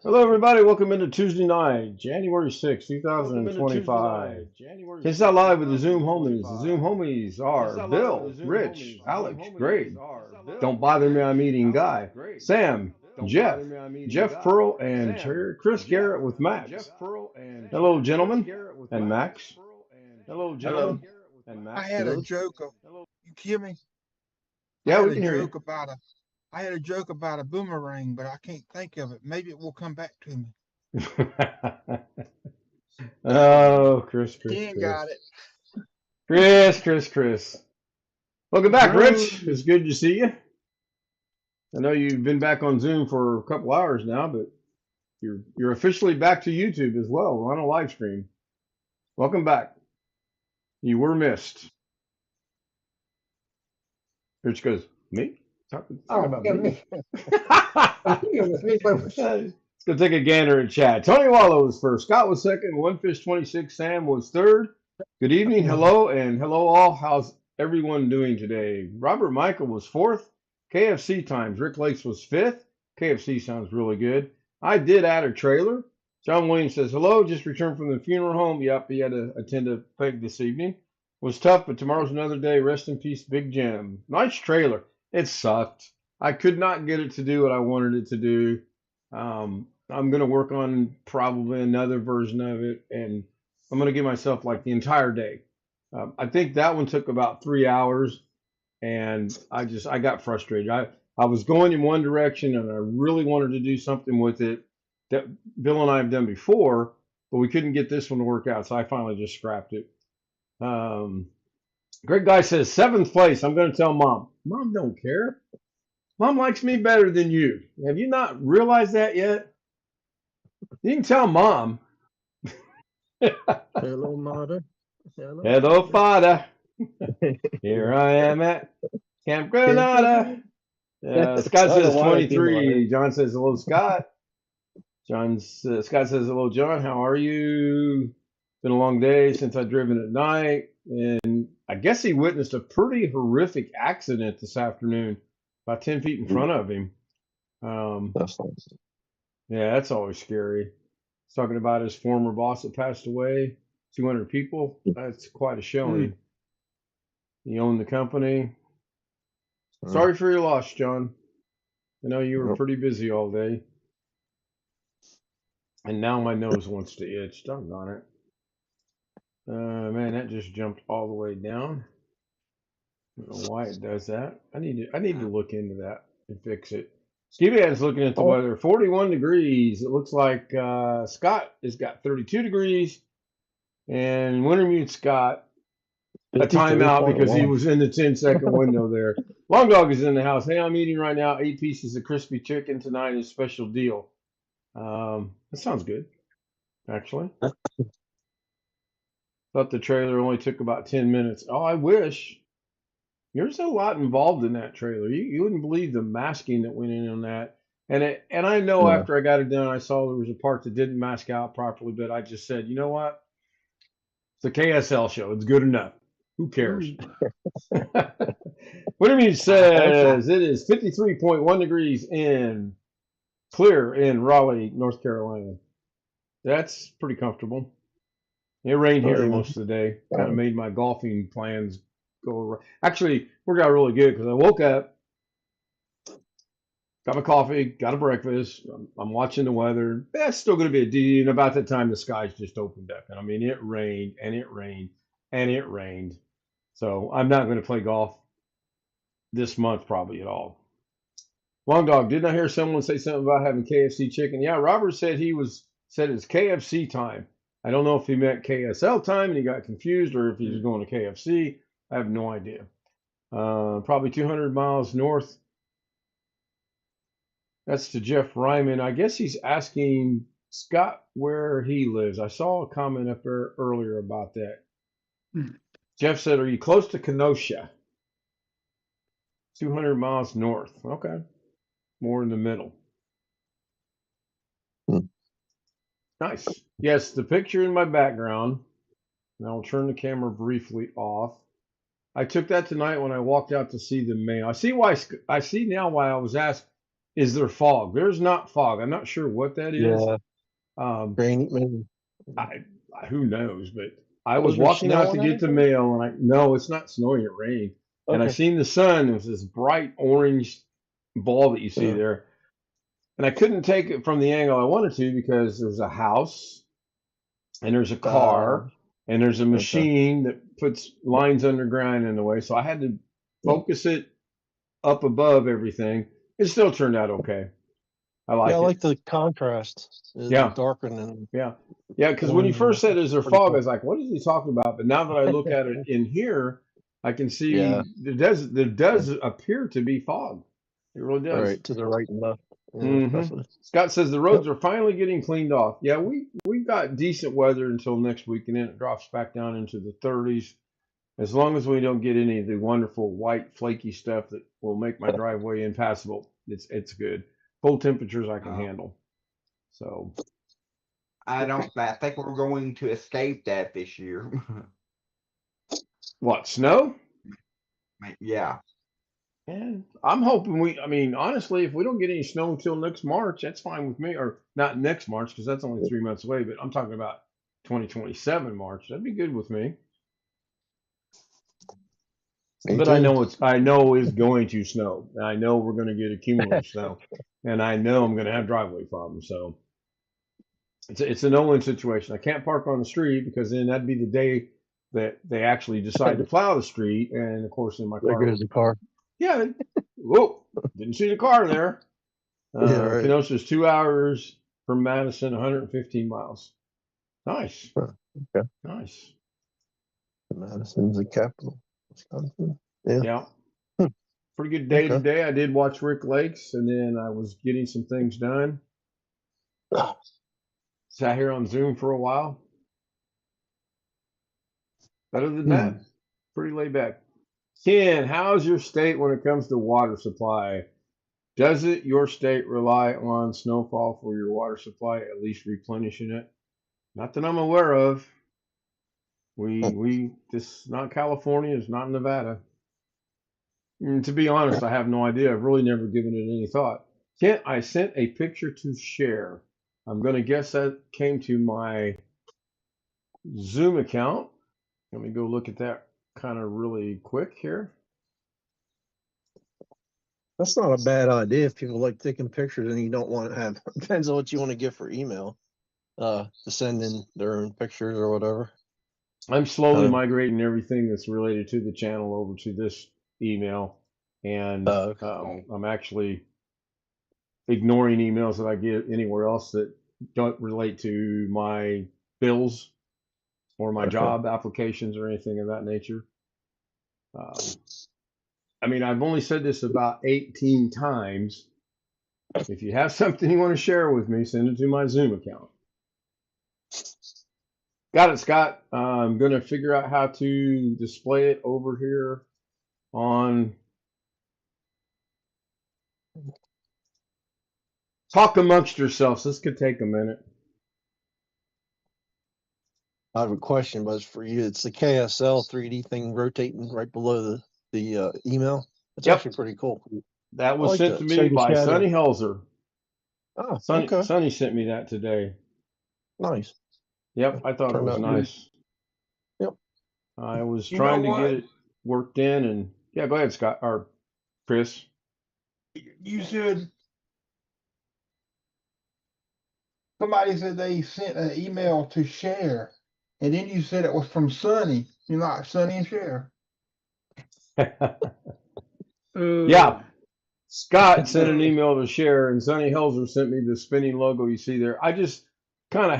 Hello, everybody. Welcome into Tuesday night, January 6th, 2025. It's not live with the Zoom homies. The Zoom homies are Bill, Rich, Alex, Greg, Don't Bother Me, I'm Eating Guy, Sam, Jeff Pearl, and Chris Garrett with Max. Hello, gentlemen, and Max. Hello. I had a joke of, you hear me? Yeah, we can hear you. I had a joke about a boomerang, but I can't think of it. Maybe it will come back to me. Oh, Chris. Got it. Chris. Welcome back, Rich. It's good to see you. I know you've been back on Zoom for a couple hours now, but you're officially back to YouTube as well. We're on a live stream. Welcome back. You were missed. Rich goes, me? Talk about me. Let's go take a gander at chat. Tony Wallow was first. Scott was second. OneFish 26. Sam was third. Good evening. Hello, and hello all. How's everyone doing today? Robert Michael was fourth. KFC times. Rick Lakes was fifth. KFC sounds really good. I did add a trailer. John Williams says, hello, just returned from the funeral home. Yep, he had to attend a peg this evening. Was tough, but tomorrow's another day. Rest in peace, Big Jim. Nice trailer. It sucked. I could not get it to do what I wanted it to do. I'm going to work on probably another version of it, and I'm going to give myself like the entire day. I think that one took about 3 hours, and I got frustrated. I was going in one direction, and I really wanted to do something with it that Bill and I have done before, but we couldn't get this one to work out, so I finally just scrapped it. Greg Guy says, 7th place. I'm going to tell Mom. Mom don't care. Mom likes me better than you. Have you not realized that yet? You can tell Mom. Hello, Mother. Hello, Father. Here I am at Camp Granada. Scott says 23. John says, hello, Scott. Scott says, hello, John. How are you? Been a long day since I've driven at night. And I guess he witnessed a pretty horrific accident this afternoon, about 10 feet in front of him. Yeah, that's always scary. He's talking about his former boss that passed away, 200 people. That's quite a showing. He owned the company. Sorry for your loss, John. I know you were pretty busy all day. And now my nose wants to itch. Doggone it. Man, that just jumped all the way down. I don't know why it does that. I need to look into that and fix it. Stevie is looking at the weather. 41 degrees. It looks like Scott has got 32 degrees. And Wintermute Scott a timeout because he was in the 10-second window there. Long Dog is in the house. Hey, I'm eating right now 8 pieces of crispy chicken tonight is a special deal. That sounds good, actually. Thought the trailer only took about 10 minutes. Oh, I wish. There's a lot involved in that trailer. You wouldn't believe the masking that went in on that. And I know after I got it done, I saw there was a part that didn't mask out properly, but I just said, you know what? It's a KSL show. It's good enough. Who cares? What do you mean says it is 53.1 degrees clear in Raleigh, North Carolina. That's pretty comfortable. It rained here most of the day. Kind of made my golfing plans go around. Actually, worked out really good because I woke up, got my coffee, got a breakfast. I'm watching the weather. That's still going to be a D. And about that time, the skies just opened up. And I mean, it rained and it rained and it rained. So I'm not going to play golf this month probably at all. Long Dog, didn't I hear someone say something about having KFC chicken? Yeah, Robert said it's KFC time. I don't know if he meant KSL time and he got confused or if he was going to KFC. I have no idea. Probably 200 miles north. That's to Jeff Ryman. I guess he's asking Scott where he lives. I saw a comment up there earlier about that. Jeff said, are you close to Kenosha? 200 miles north. Okay. More in the middle. Nice. Yes, the picture in my background, and I'll turn the camera briefly off. I took that tonight when I walked out to see the mail. I see now why I was asked, is there fog? There's not fog. I'm not sure what that is. Yeah, Um, rain, maybe. who knows? But I was Was there walking snow out to on get the anything? mail, and no, it's not snowing. It rained, and I Okay. seen the sun. It was this bright orange ball that you see Yeah. there, and I couldn't take it from the angle I wanted to because there's a house and there's a Uh, car and there's a okay. machine that puts lines underground in the way. So I had to Yeah. focus it up above everything. It still turned out okay. I Yeah, I like it. like the contrast, the Yeah, darken and yeah, yeah. Because when you orange and first that. said, That's "Is there pretty fog?" I cool. was like, "What is he talking about?" But now that I look at it in here, I can Yeah. see there does appear to be fog. It really does. Right, to the right and left. Yeah, hmm definitely. Scott says the Yep. roads are finally getting cleaned off. Yeah, we've got decent weather until next week, and then it drops back down into the 30s. As long as we don't get any of the wonderful white flaky stuff that will make my driveway impassable, it's good. Cold temperatures I can Uh, handle. So I think we're going to escape that this year. what, snow? Yeah. And I'm hoping I mean, honestly, if we don't get any snow until next March, that's fine with me. Or not next March, because that's only 3 months away, but I'm talking about 2027 March. That'd be good with me. Me But too. I know it's going to snow. I know we're going to get accumulative snow. And I know I'm going to have driveway problems. So it's a no-win situation. I can't park on the street because then that'd be the day that they actually decide to plow the street. And of course, in my There car, goes the car. yeah, whoa, didn't see the car there. Yeah, right. Kenosha's 2 hours from Madison, 115 miles. Nice, Huh. Okay. nice. Madison's the capital. Wisconsin. Yeah. Yeah, Hmm. pretty good day Okay. today. I did watch Rick Lakes, and then I was getting some things done. Sat here on Zoom for a while. Other than Hmm. that, pretty laid back. Ken, how's your state when it comes to water supply? Does your state rely on snowfall for your water supply, at least replenishing it? Not that I'm aware of. We this not California, it's not Nevada. To be honest, I have no idea. I've really never given it any thought. Kent, I sent a picture to share. I'm gonna guess that came to my Zoom account. Let me go look at that kind of really quick here. That's not a bad idea if people like taking pictures and you don't want to have depends on what you want to get for email. To send in their own pictures or whatever. I'm slowly Kind of migrating everything that's related to the channel over to this email, and okay. I'm actually ignoring emails that I get anywhere else that don't relate to my bills or my Okay. job applications or anything of that nature. I mean, I've only said this about 18 times. If you have something you want to share with me, send it to my Zoom account. Got it, Scott. I'm going to figure out how to display it over here on. Talk amongst yourselves. This could take a minute. I have a question, but it's for you. It's the KSL 3D thing rotating right below the email. It's Yep, actually pretty cool. that I was like sent to that. Show me the by shadow. Sonny Helzer. Oh, okay. Sonny sent me that today. Nice. Yep, I thought it Turned was out good. nice. Yep. I was You know trying to get what? it worked in, and yeah, go ahead, Scott or Chris. You said somebody said they sent an email to share, and then you said it was from Sonny. You're not Sonny and Cher. Yeah, Oh, Scott sent an oh, email to share, and Sonny Helzer sent me the spinning logo you see there. I just kind of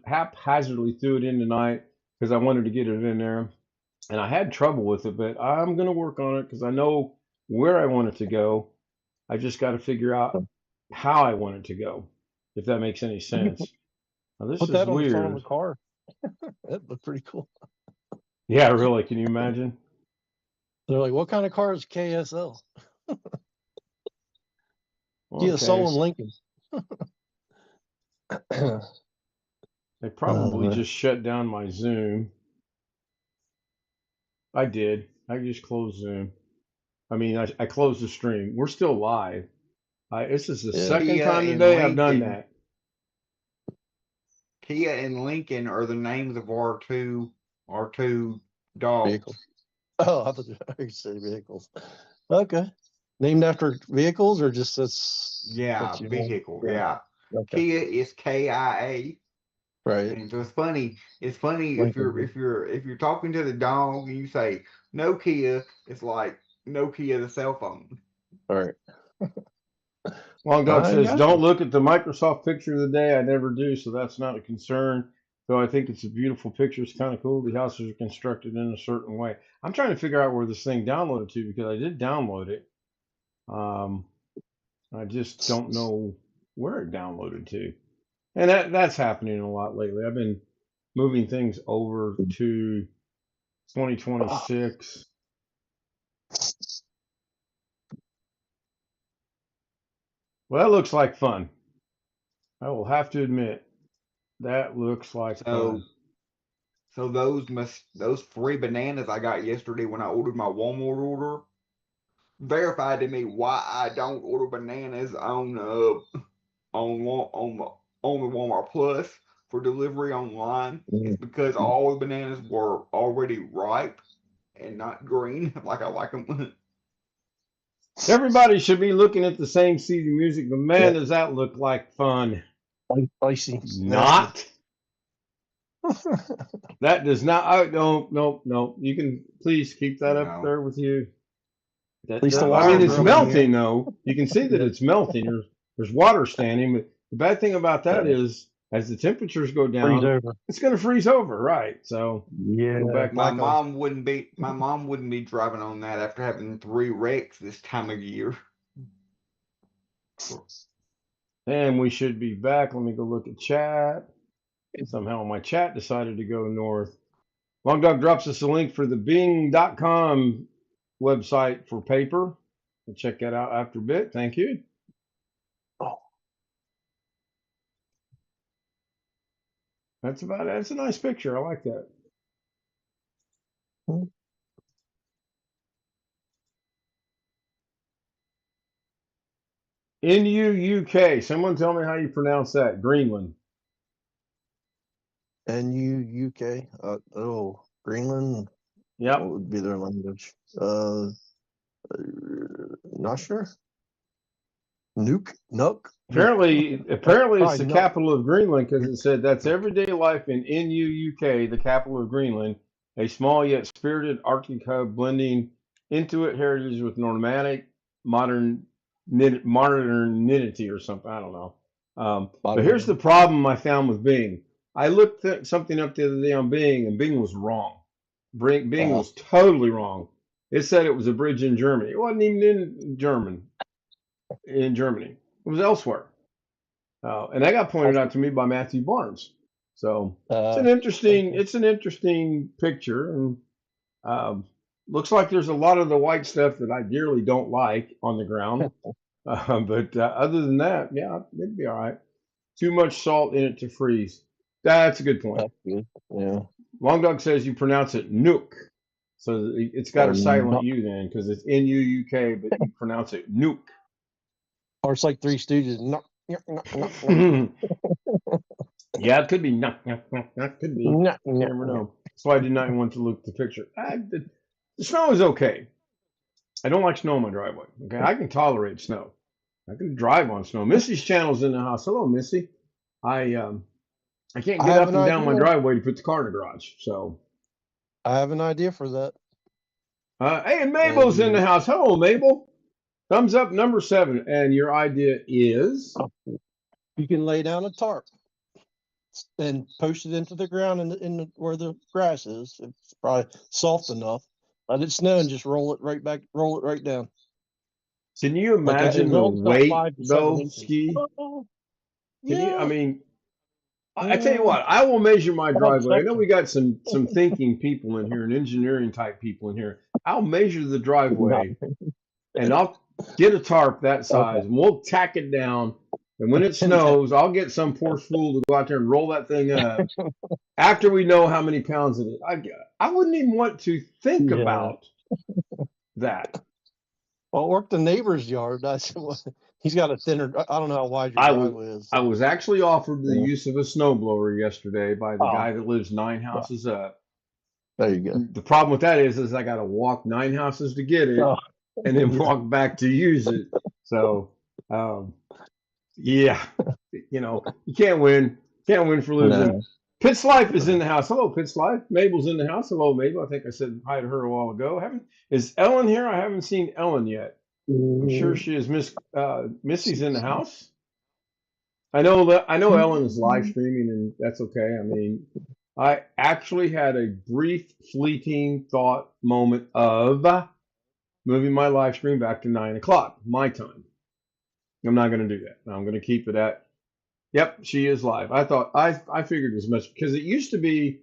haphazardly threw it in tonight because I wanted to get it in there, and I had trouble with it, but I'm going to work on it because I know where I want it to go. I just got to figure out how I want it to go, if that makes any You sense. Now, this put is that on the front of weird. the car. That looked pretty cool. Yeah, really. Can you imagine? They're like, what kind of car is KSL? Kia Okay, Soul and Lincoln. they probably just shut down my Zoom. I did. I just closed Zoom. I mean, I closed the stream. We're still live. This is the Yeah. second Kia time and today I've done Lincoln. that. Kia and Lincoln are the names of our two dogs. Vehicles. Oh, I thought you said vehicles. Okay. Named after vehicles or just that's Yeah, what you vehicle. want? Yeah. Okay. Kia is KIA. Right. And so it's funny. It's funny if Lincoln. you're talking to the dog and you say Nokia, it's like Nokia the cell phone. All right. Long Dog I says, got don't you. look at the Microsoft picture of the day. I never do, so that's not a concern. Though I think it's a beautiful picture. It's kind of cool. The houses are constructed in a certain way. I'm trying to figure out where this thing downloaded to because I did download it. I just don't know where it downloaded to. And that's happening a lot lately. I've been moving things over to 2026. Well, that looks like fun. I will have to admit, that looks like fun. So those free bananas I got yesterday when I ordered my Walmart order verified to me why I don't order bananas on the Walmart Plus for delivery online. It's because all the bananas were already ripe and not green like I like them. Everybody should be looking at the same CD music, but man, does that look like fun. Icy. Not. That does not. No. You can please keep that up there with you. At least the I mean, water's it's growing melting here. though. You can see that it's melting. There's water standing, but the bad thing about that is, as the temperatures go Freeze down, over. it's going to freeze over, right? So Yeah. go back My like mom wouldn't be driving on that after having 3 wrecks this time of year. and we should be back. Let me go look at chat. Somehow my chat decided to go north. Long Dog drops us a link for the Bing.com website for paper. We'll check that out after a bit. Thank you. Oh. That's about it. That's a nice picture. I like that. NUUK. Someone tell me how you pronounce that. Greenland. NUUK. Greenland. Yep. What would be their language? Not sure. Nuke. Apparently it's the Nuuk. capital of Greenland because it said that's everyday life in NUUK, the capital of Greenland, a small yet spirited Arctic hub blending Inuit heritage with nomadic modernity or something. I don't know. But here's the problem I found with Bing. I looked something up the other day on Bing, and Bing was wrong. Bing was totally wrong. It said it was a bridge in Germany. It wasn't even in Germany. It was elsewhere. And that got pointed out to me by Matthew Barnes. So it's an interesting picture, and looks like there's a lot of the white stuff that I dearly don't like on the ground. But other than that, yeah, it'd be all right. Too much salt in it to freeze. That's a good point. Yeah. Long Dog says you pronounce it Nuuk. So it's got a silent U then because it's NUUK, but you pronounce it Nuuk. Or it's like Three Stooges. Yeah, it could be. Could be. You never know. That's why I did not want to look at the picture. The snow is okay. I don't like snow on my driveway. Okay, I can tolerate snow. I can drive on snow. Missy's channel's in the house. Hello, Missy. I can't get up and down my driveway to put the car in the garage. So I have an idea for that. Hey, and Mabel's in the house. Hello, Mabel. Thumbs up, number 7. And your idea is? You can lay down a tarp and post it into the ground in where the grass is. It's probably soft enough. Let it snow and just roll it right down. Can you imagine the weight, though, Ski? Yeah. Can you, I mean, I tell you what, I will measure my driveway. I know we got some thinking people in here and engineering type people in here. I'll measure the driveway and I'll get a tarp that size and we'll tack it down. And when it snows, I'll get some poor fool to go out there and roll that thing up after we know how many pounds it is. I wouldn't even want to think about that. Well, I worked the neighbor's yard. I said, well, he's got a thinner. I don't know how wide your I driveway is. I was actually offered the Yeah. use of a snowblower yesterday by the Oh. guy that lives 9 houses up. There you go. The problem with that is I got to walk 9 houses to get it, Oh. and then Yeah. walk back to use it. So, yeah, you know, you can't win. Can't win for losing. No. Pitt's Life is in the house. Hello, Pitt's Life. Mabel's in the house. Hello, Mabel. I think I said hi to her a while ago. Is Ellen here? I haven't seen Ellen yet. I'm sure she is. Missy's in the house. I know Ellen is live streaming, and that's okay. I mean, I actually had a brief, fleeting thought moment of moving my live stream back to 9 o'clock my time. I'm not going to do that. I'm going to keep it at. Yep, she is live. I figured as much because it used to be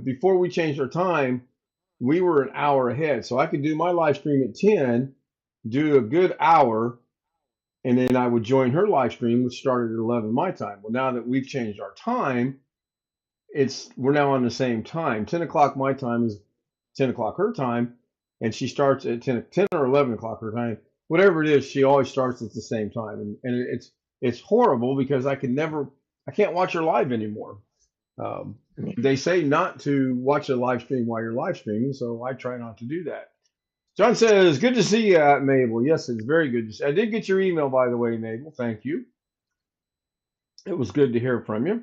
before we changed our time, we were an hour ahead, so I could do my live stream at 10, do a good hour, and then I would join her live stream, which started at 11 my time. Well, now that we've changed our time, we're now on the same time. 10 o'clock my time is 10 o'clock her time, and she starts at 10 or 11 o'clock her time. Whatever it is, she always starts at the same time, and it's horrible because I can't watch her live anymore. They say not to watch a live stream while you're live streaming, so I try not to do that. John says, good to see you, Mabel. Yes, it's very good to see. I did get your email, by the way, Mabel. Thank you. It was good to hear from you.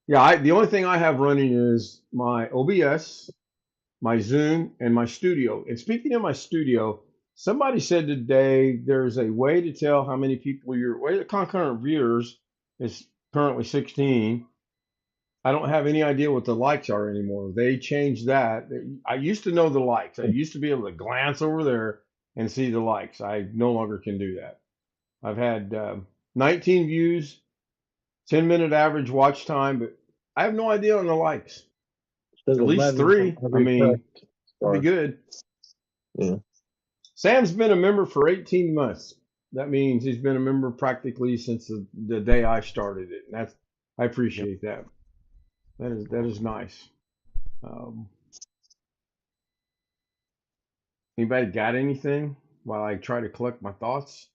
Yeah, the only thing I have running is my OBS, my Zoom, and my studio. And speaking of my studio, somebody said today there's a way to tell how many people the concurrent viewers is currently 16. I don't have any idea what the likes are anymore. They changed that. I used to know the likes. I used to be able to glance over there and see the likes. I no longer can do that. I've had 19 views, 10-minute average watch time, but I have no idea on the likes. At least 3. I mean, that'd be good. Yeah. Sam's been a member for 18 months. That means he's been a member practically since the day I started it. And I appreciate that. That is nice. Anybody got anything while I try to collect my thoughts?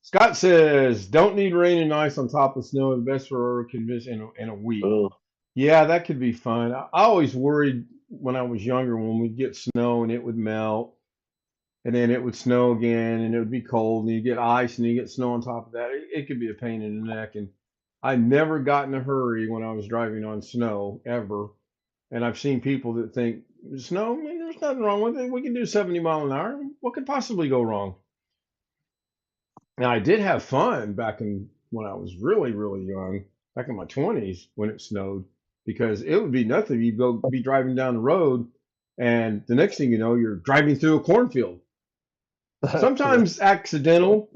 Scott says, don't need rain and ice on top of snow. The best for a convention in a week. Oh. Yeah, that could be fun. I always worried when I was younger when we'd get snow and it would melt. And then it would snow again, and it would be cold, and you get ice, and you get snow on top of that. It could be a pain in the neck. And I never got in a hurry when I was driving on snow, ever. And I've seen people that think, snow, there's nothing wrong with it. We can do 70 miles an hour. What could possibly go wrong? Now, I did have fun back when I was really, really young, back in my 20s when it snowed, because it would be nothing. You'd be driving down the road, and the next thing you know, you're driving through a cornfield. Sometimes accidental,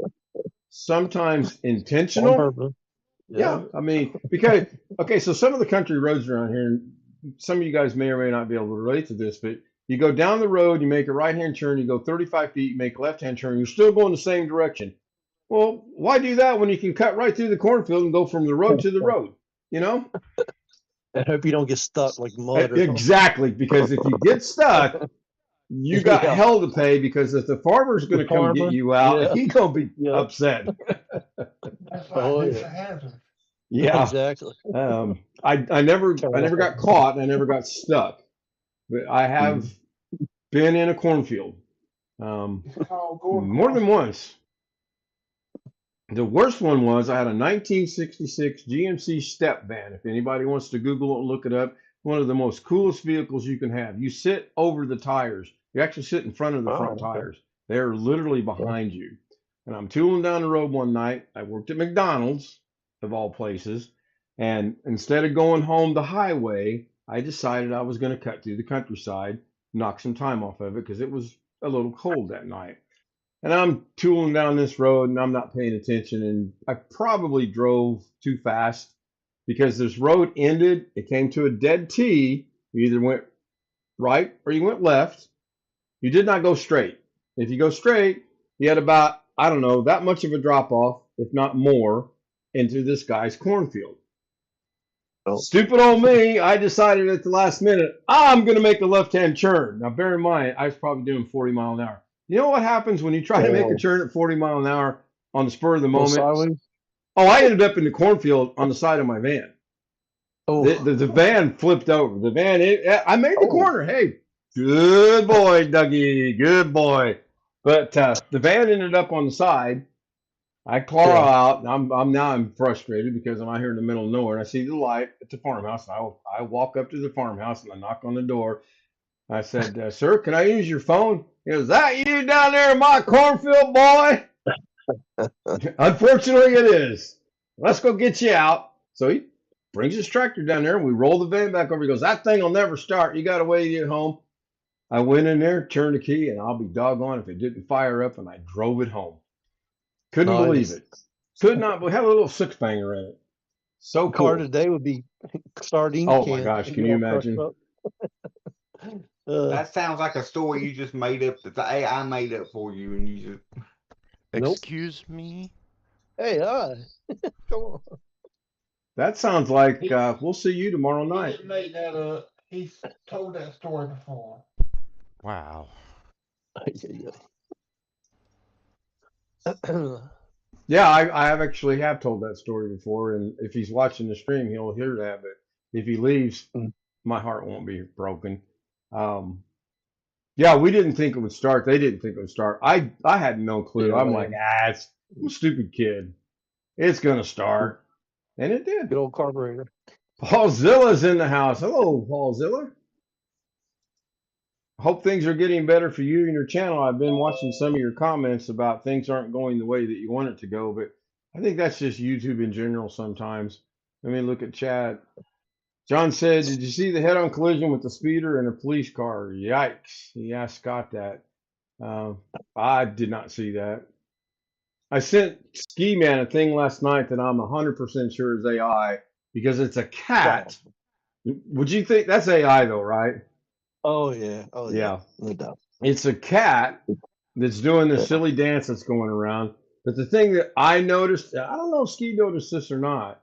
sometimes intentional. Yeah, I mean, because, okay, so some of the country roads around here, and some of you guys may or may not be able to relate to this, but you go down the road, you make a right-hand turn, you go 35 feet, you make a left-hand turn, you're still going the same direction. Well, why do that when you can cut right through the cornfield and go from the road to the road, you know? I hope you don't get stuck like mud. Exactly, because if you get stuck, you got hell to pay, because if the farmer's going to come get you out, he's going to be upset. That's like it's a hazard. Yeah, exactly. I never got caught, and I never got stuck, but I have been in a cornfield more than once. The worst one was I had a 1966 GMC step van. If anybody wants to Google it and look it up, one of the most coolest vehicles you can have. You sit over the tires. You actually sit in front of the front tires. They're literally behind you. And I'm tooling down the road one night. I worked at McDonald's, of all places. And instead of going home the highway, I decided I was going to cut through the countryside, knock some time off of it, because it was a little cold that night. And I'm tooling down this road, and I'm not paying attention. And I probably drove too fast, because this road ended. It came to a dead T. You either went right or you went left. You did not go straight. If you go straight, you had about, I don't know, that much of a drop off, if not more, into this guy's cornfield. Oh. Stupid old me, I decided at the last minute, I'm going to make a left-hand turn. Now, bear in mind, I was probably doing 40 mile an hour. You know what happens when you try to make a turn at 40 mile an hour on the spur of the Go moment? sideways. Oh, I ended up in the cornfield on the side of my van. Oh, The van flipped over. The van, I made the Oh. corner. Hey, good boy, Dougie. Good boy. But the van ended up on the side. I claw Yeah. out. And I'm frustrated because I'm out here in the middle of nowhere. And I see the light at the farmhouse. And I walk up to the farmhouse and I knock on the door. I said, "Sir, can I use your phone?" He goes, "That you down there in my cornfield, boy?" Unfortunately, it is. Let's go get you out. So he brings his tractor down there and we roll the van back over. He goes, "That thing will never start. You got to wait to get home." I went in there, turned the key, and I'll be doggone if it didn't fire up, and I drove it home. Couldn't believe Nice. it. Could not. We had a little six banger in it. So Car cool. today would be sardine Oh can. my gosh, It'd can be you all crushed imagine? up. That sounds like a story you just made up that the AI made up for you, and you just. Nope. Excuse me? Hey, hi. Come on. That sounds like we'll see you tomorrow He night. didn't make that up. He's told that story before. Wow. Yeah, I have actually have told that story before, and if he's watching the stream, he'll hear that. But if he leaves, Mm. my heart won't be broken. Yeah, we didn't think it would start. They didn't think it would start. I had no clue. Yeah, I'm man. like, I'm a stupid kid. It's gonna start, and it did. Good old carburetor. Paulzilla's in the house. Hello, Paulzilla. Hope things are getting better for you and your channel. I've been watching some of your comments about things aren't going the way that you want it to go, but I think that's just YouTube in general sometimes. Let me look at chat. John said, "Did you see the head-on collision with the speeder and a police car?" Yikes. He asked Scott that. I did not see that. I sent Ski Man a thing last night that I'm 100% sure is AI because it's a cat. Would you think that's AI though, right? Oh yeah. Oh yeah. Yeah. No doubt. It's a cat that's doing the silly dance that's going around. But the thing that I noticed, I don't know if Ski noticed this or not.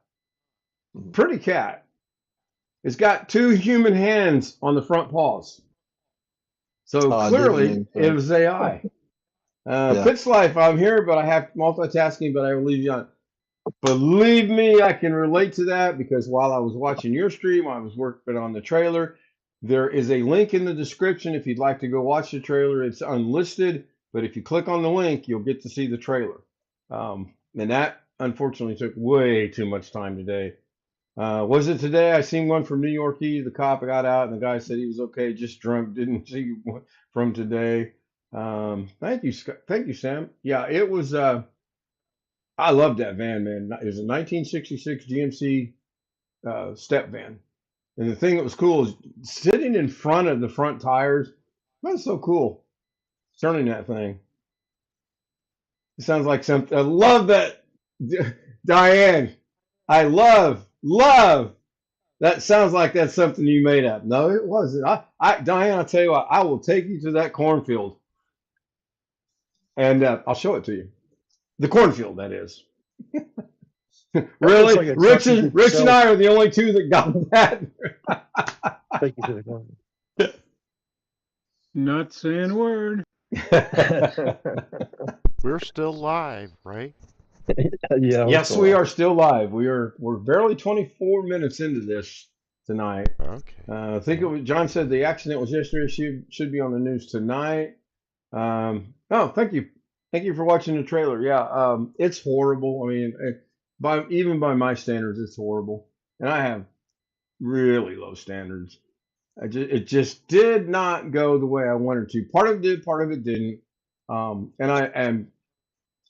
Pretty cat. It's got two human hands on the front paws. So clearly it was AI. Pitch Life, I'm here, but I have multitasking, but I will leave you on. Believe me, I can relate to that because while I was watching your stream, I was working on the trailer. There is a link in the description if you'd like to go watch the trailer. It's unlisted, but if you click on the link, you'll get to see the trailer. And that unfortunately took way too much time today. Was it today? I seen one from New York Eve. The cop got out and the guy said he was okay, just drunk. Didn't see one from today. Thank you, Scott. Thank you, Sam. Yeah, it was. I loved that van, man. It was a 1966 GMC step van. And the thing that was cool is sitting in front of the front tires. That's so cool. Turning that thing. It sounds like something. I love that, Diane. I love. That sounds like that's something you made up. No, it wasn't. Diane, I'll tell you what. I will take you to that cornfield, and I'll show it to you. The cornfield, that is. Really, like Rich and I are the only two that got that. Take you to the corner. Not saying a word. We're still live, right? Yeah. Yes, we are still live. We're barely 24 minutes into this tonight. Okay. I think it was, John said the accident was yesterday. Should be on the news tonight. Oh, thank you for watching the trailer. Yeah, it's horrible. I mean, even by my standards, it's horrible. And I have really low standards. It just did not go the way I wanted to. Part of it did, part of it didn't. And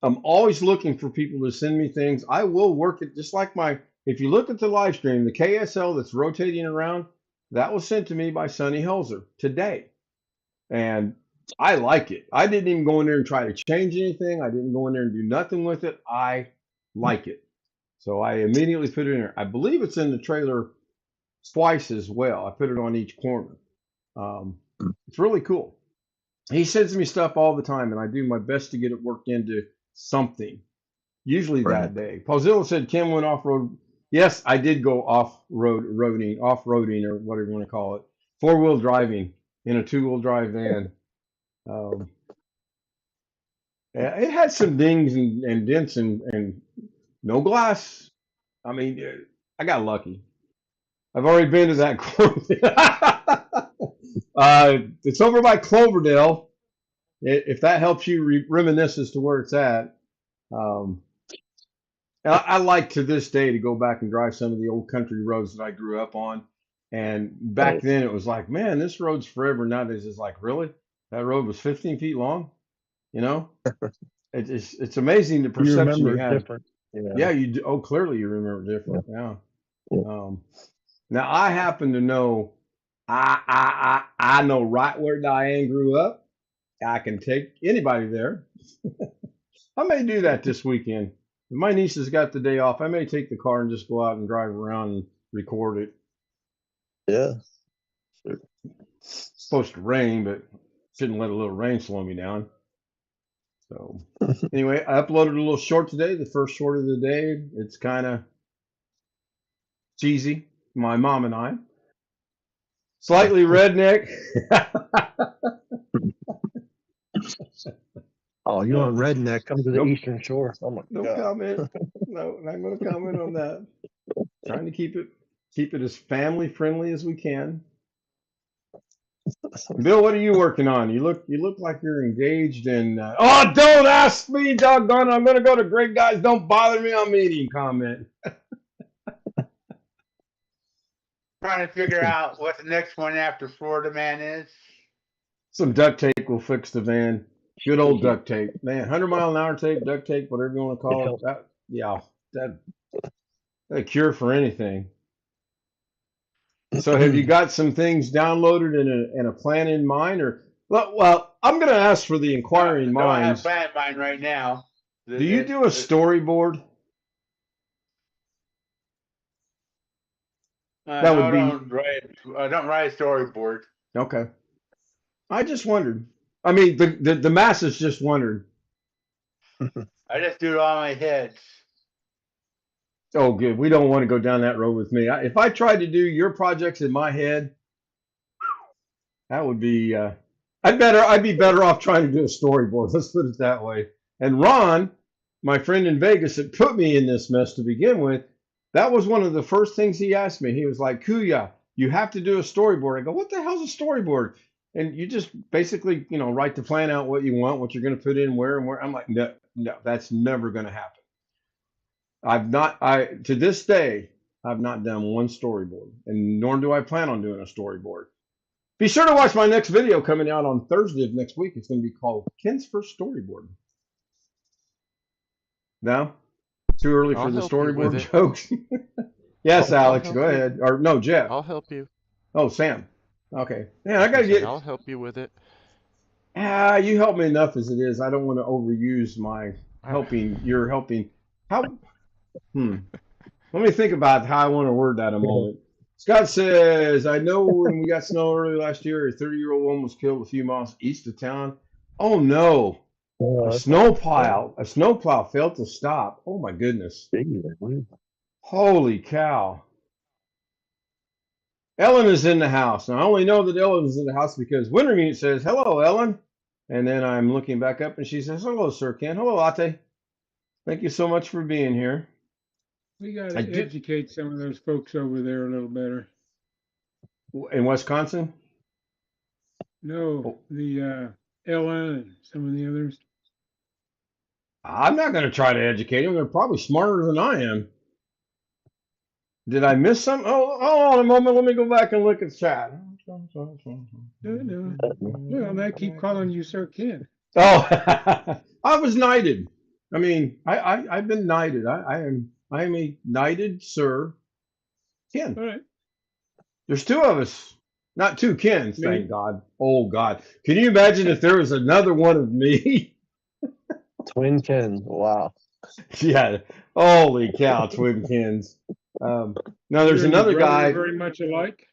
I'm always looking for people to send me things. I will work it just like if you look at the live stream, the KSL that's rotating around, that was sent to me by Sonny Helzer today. And I like it. I didn't even go in there and try to change anything. I didn't go in there and do nothing with it. I like it. So I immediately put it in there. I believe it's in the trailer twice as well. I put it on each corner. It's really cool. He sends me stuff all the time, and I do my best to get it worked into something, usually that day. Paulzilla said Kim went off-road. Yes, I did go off-roading or whatever you want to call it. Four-wheel driving in a two-wheel drive van. Um, yeah, it had some dings and dents and no glass. I mean, I got lucky. I've already been to that course. It's over by Cloverdale. If that helps you reminisce as to where it's at. Um, I like to this day to go back and drive some of the old country roads that I grew up on. And back then it was like, man, this road's forever. Nowadays it's like, really? That road was 15 feet long? You know? It's amazing the You perception remember you it have. different. Yeah. Yeah, you do. Oh, clearly you remember it different. Yeah. Yeah. Now I happen to know, I know right where Diane grew up. I can take anybody there. I may do that this weekend. If my niece has got the day off, I may take the car and just go out and drive around and record it. Yeah. It's supposed to rain, but shouldn't let a little rain slow me down. So anyway, I uploaded a little short today, the first short of the day. It's kind of cheesy. My mom and I. Slightly redneck. Oh, you want redneck? Come to the Nope. Eastern Shore. Oh my No God. comment. No, not going to comment on that. Trying to keep it as family friendly as we can. Bill, what are you working on? You look like you're engaged in. Oh, don't ask me, doggone it! I'm going to go to Great Guys. Don't bother me. I'm eating. Comment. Trying to figure out what the next one after Florida Man is. Some duct tape will fix the van. Good old duct tape, man. 100-mile-an-hour tape, duct tape, whatever you want to call it. That, yeah, that's a cure for anything. So, have you got some things downloaded and a plan in mind, or well, I'm going to ask for the inquiring No, I have minds. a plan in mind right now. Do you do a storyboard? That would be I don't write a storyboard. okay. I just wondered. I mean, the masses just wondered. I just do it on my head. Oh, good. We don't want to go down that road with me. If I tried to do your projects in my head, that would be. I'd be better off trying to do a storyboard. Let's put it that way. And Ron, my friend in Vegas, that put me in this mess to begin with, that was one of the first things he asked me. He was like, "Kuya, you have to do a storyboard." I go, "What the hell's a storyboard?" And you just basically, write the plan out, what you want, what you're going to put in, where and where. I'm like, no, that's never going to happen. To this day, I've not done one storyboard, and nor do I plan on doing a storyboard. Be sure to watch my next video coming out on Thursday of next week. It's going to be called Ken's First Storyboard. No? Too early for I'll the help you with storyboard it. jokes? Yes, I'll Alex, help go you. ahead. Or no, Jeff. I'll help you. Oh, Sam. Okay. Man, I got to get. I'll help you with it. You help me enough as it is. I don't want to overuse my helping. You're helping. How? Let me think about how I want to word that a moment. Scott says, I know when we got snow early last year, a 30-year-old woman was killed a few miles east of town. Oh no. A snowplow failed to stop. Oh my goodness. Holy cow. Ellen is in the house. Now I only know that Ellen is in the house because Winter Mute says, hello, Ellen. And then I'm looking back up and she says, hello, Sir Ken. Hello, Ate. Thank you so much for being here. We got to educate some of those folks over there a little better. In Wisconsin? No, the Ellen and some of the others. I'm not going to try to educate them. They're probably smarter than I am. Did I miss something? Oh, hold on a moment. Let me go back and look at the chat. No. Well, they keep calling you Sir Ken. Oh, I was knighted. I mean, I've been knighted. I am a knighted Sir Ken. All right. There's two of us, not two Kens, thank God. Oh God, can you imagine if there was another one of me? Twin Ken. Wow. Yeah. Holy cow, twin Kens. Now there's another guy. Very much alike.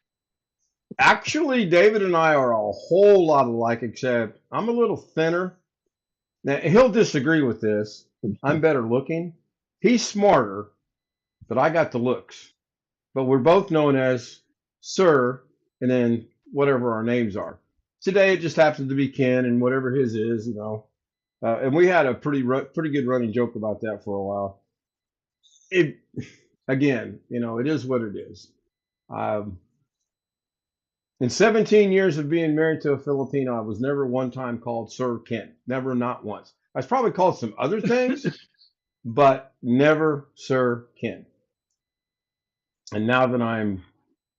Actually, David and I are a whole lot alike, except I'm a little thinner. Now he'll disagree with this. I'm better looking. He's smarter, but I got the looks. But we're both known as Sir, and then whatever our names are. Today it just happens to be Ken, and whatever his is, you know. And we had a pretty good running joke about that for a while. It again, you know, it is what it is. In 17 years of being married to a Filipino, I was never one time called Sir Ken. Never, not once. I was probably called some other things, but never Sir Ken. And now that I'm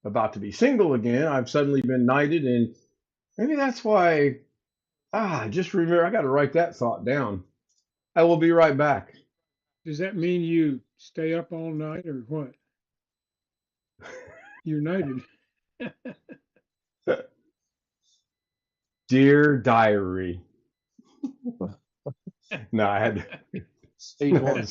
about to be single again, I've suddenly been knighted, and maybe that's why. Just remember, I got to write that thought down. I will be right back. Does that mean you stay up all night or what? You're knighted. Dear diary. No, I had. Stage one.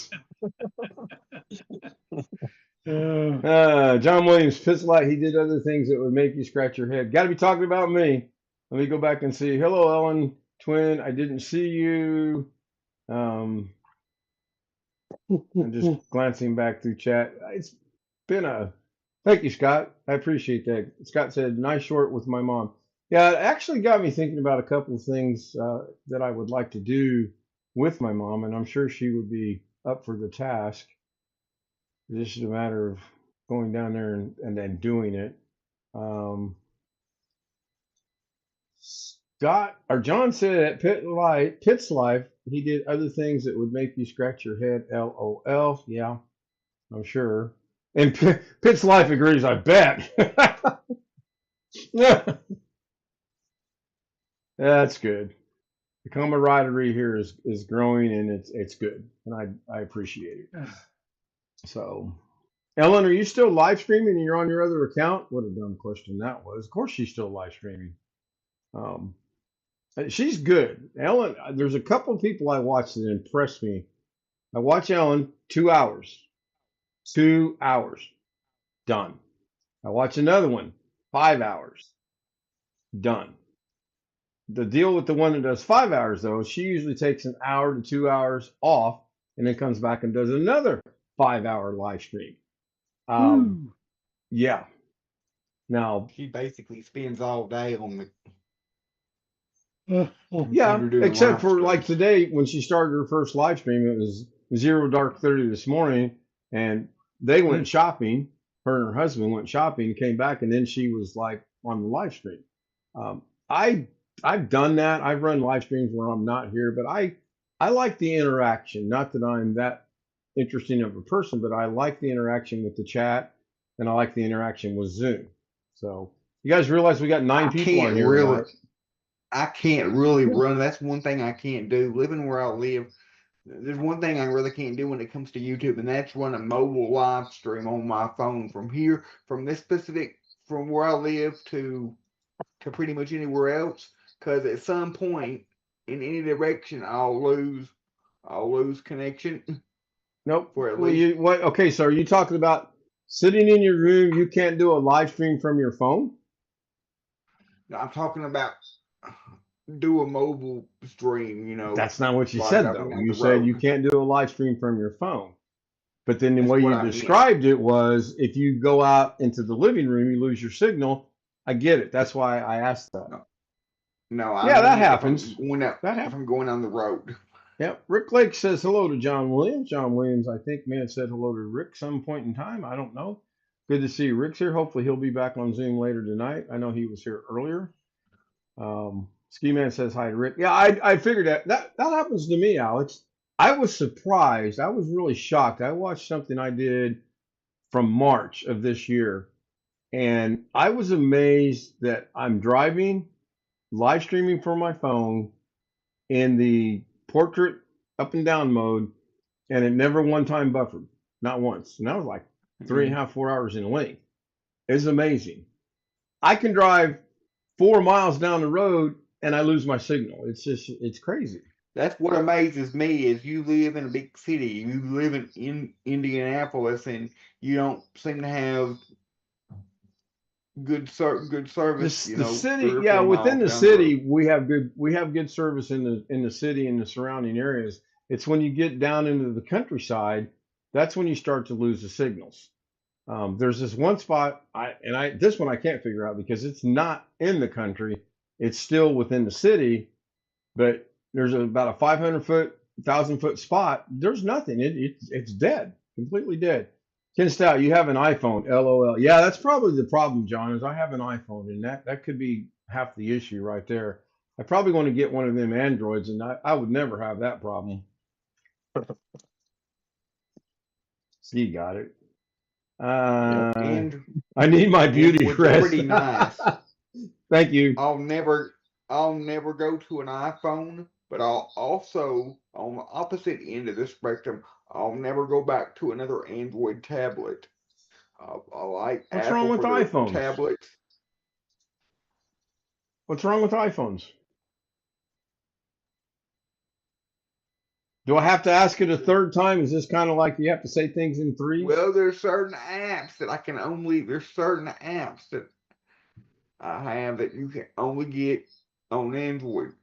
John Williams, Pitzlight, he did other things that would make you scratch your head. Got to be talking about me. Let me go back and see. Hello, Ellen, twin. I didn't see you. I'm just glancing back through chat. It's been a. Thank you, Scott. I appreciate that. Scott said, nice short with my mom. Yeah, it actually got me thinking about a couple of things that I would like to do with my mom, and I'm sure she would be up for the task. It's just a matter of going down there and then doing it. Scott or John said at Pitt's Life, he did other things that would make you scratch your head. LOL. Yeah, I'm sure. And Pitt's Life agrees, I bet. That's good. The camaraderie here is growing, and it's good, and I appreciate it. So, Ellen, are you still live streaming and you're on your other account? What a dumb question that was. Of course she's still live streaming. She's good. Ellen, there's a couple of people I watch that impress me. I watch Ellen 2 hours. 2 hours. Done. I watch another one, 5 hours. Done. The deal with the one that does 5 hours, though, she usually takes an hour to 2 hours off and then comes back and does another 5-hour live stream. Yeah. Now, She basically spends all day on the yeah, doing except live for like streams. today when she started her first live stream, it was 0 dark 30 this morning, and they went shopping. Her and her husband went shopping, came back, and then she was like on the live stream. I've done that. I've run live streams where I'm not here, but I like the interaction. Not that I'm that interesting of a person, but I like the interaction with the chat, and I like the interaction with Zoom. So you guys realize we got 9 people on here tonight. I can't really run. That's one thing I can't do. Living where I live, there's one thing I really can't do when it comes to YouTube, and that's run a mobile live stream on my phone from here, from where I live to pretty much anywhere else. Because at some point in any direction, I'll lose connection. Nope. For at Well, least. Okay, so are you talking about sitting in your room? You can't do a live stream from your phone? I'm talking about do a mobile stream, you know. That's not what you while said, driving though. down You the said you road. can't do a live stream from your phone. But then the That's way what you I meant. described it was if you go out into the living room, you lose your signal. I get it. That's why I asked that. No, yeah, that if happens. If I'm going down the road. Yep. Rick Lake says hello to John Williams. John Williams, I think, may have said hello to Rick some point in time. I don't know. Good to see Rick's here. Hopefully he'll be back on Zoom later tonight. I know he was here earlier. Ski Man says hi to Rick. Yeah, I figured that happens to me, Alex. I was surprised. I was really shocked. I watched something I did from March of this year, and I was amazed that I'm driving, live streaming from my phone in the portrait up and down mode, and it never one time buffered, not once. And that was like 3.5, 4 hours in length. It's amazing. I can drive 4 miles down the road and I lose my signal. It's crazy. That's what amazes me is you live in a big city. You live in Indianapolis, and you don't seem to have good service. The city, yeah, within the city, we have good service in the city and the surrounding areas. It's when you get down into the countryside that's when you start to lose the signals. There's this one spot, this one I can't figure out because it's not in the country. It's still within the city, but there's about a 500-foot, 1,000-foot spot. There's nothing. It's dead, completely dead. Ken Stout, you have an iPhone, LOL. Yeah, that's probably the problem, John, is I have an iPhone, and that could be half the issue right there. I probably want to get one of them Androids, and I would never have that problem. See, you got it. And I need my beauty what's rest. pretty nice. Thank you. I'll never go to an iPhone, but I'll also, on the opposite end of the spectrum, I'll never go back to another Android tablet. I like What's Apple wrong with for their iPhones? tablets. What's wrong with iPhones? Do I have to ask it a third time? Is this kind of like you have to say things in threes? Well, there's certain apps that there's certain apps that I have that you can only get on Android,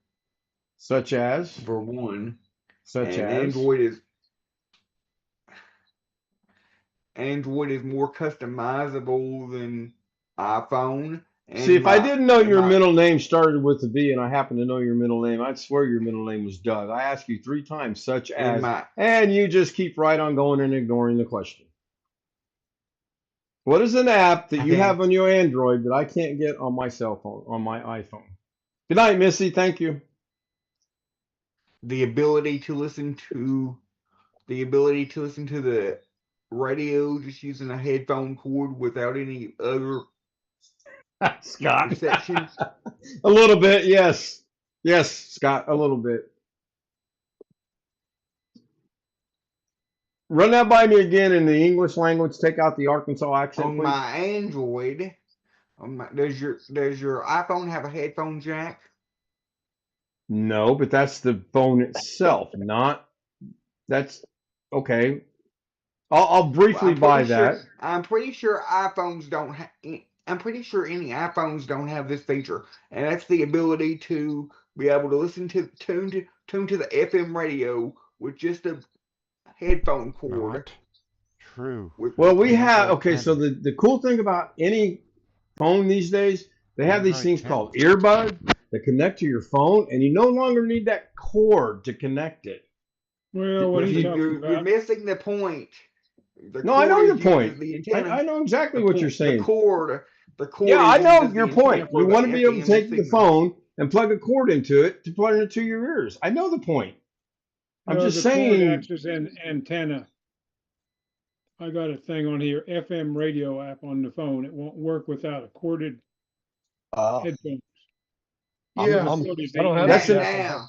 Such as? for one. Such And as? Android is more customizable than iPhone. See, if I didn't know your middle name started with a V and I happen to know your middle name, I'd swear your middle name was Doug. I asked you 3 times, such as, and you just keep right on going and ignoring the question. What is an app that you have on your Android that I can't get on my cell phone, on my iPhone? Good night, Missy. Thank you. The ability to listen to the radio just using a headphone cord without any other Scott. reception. A little bit, yes. Yes, Scott, a little bit. Run that by me again in the English language. Take out the Arkansas accent, On please. my Android, does your iPhone have a headphone jack? No, but that's the phone itself, not that's okay. I'll briefly buy that. I'm pretty sure iPhones don't have. I'm pretty sure any iPhones don't have this feature, and that's the ability to be able to listen to tune to the FM radio with just a headphone cord. Not true. Well, we have okay. So the cool thing about any phone these days, they have these things called earbuds that connect to your phone, and you no longer need that cord to connect it. Well, what he's talking about. You're missing the point. No, I know your point. I know exactly what you're saying. The cord. Yeah, I know your point. You want to be able to take the phone and plug a cord into it to plug it to your ears. I know the point. I'm just saying. Cord acts as an antenna. I got a thing on here, FM radio app on the phone. It won't work without a corded headphones. Yeah, I don't have That's that.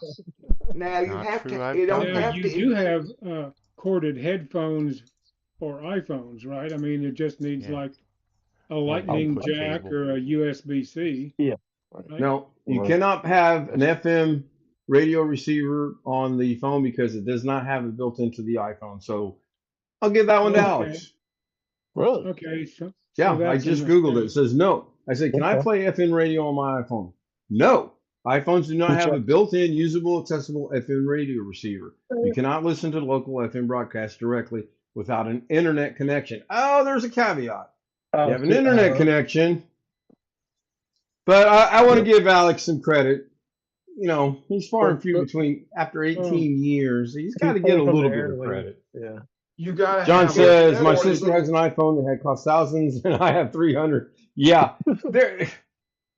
Now you Not have true, to. I've You don't done have You to. do have corded headphones for iPhones, right? I mean, it just needs like a lightning output jack cable. or a USB-C. Yeah. Right? No, you cannot have an FM radio receiver on the phone because it does not have it built into the iPhone. So I'll give that one to Okay. Alex. Really? Okay, so Yeah, I that's just a Googled it. mistake. It says no. I said, can I Okay. play FM radio on my iPhone? No. iPhones do not have a built-in, usable, accessible FM radio receiver. You cannot listen to local FM broadcasts directly without an internet connection. Oh, there's a caveat. You have an internet connection. But I want to give Alex some credit. You know, he's far and few between after 18 years. He's got to get a little bit of credit. Yeah. You gotta. John have says, a- my sister has an iPhone that had cost thousands and I have 300. Yeah.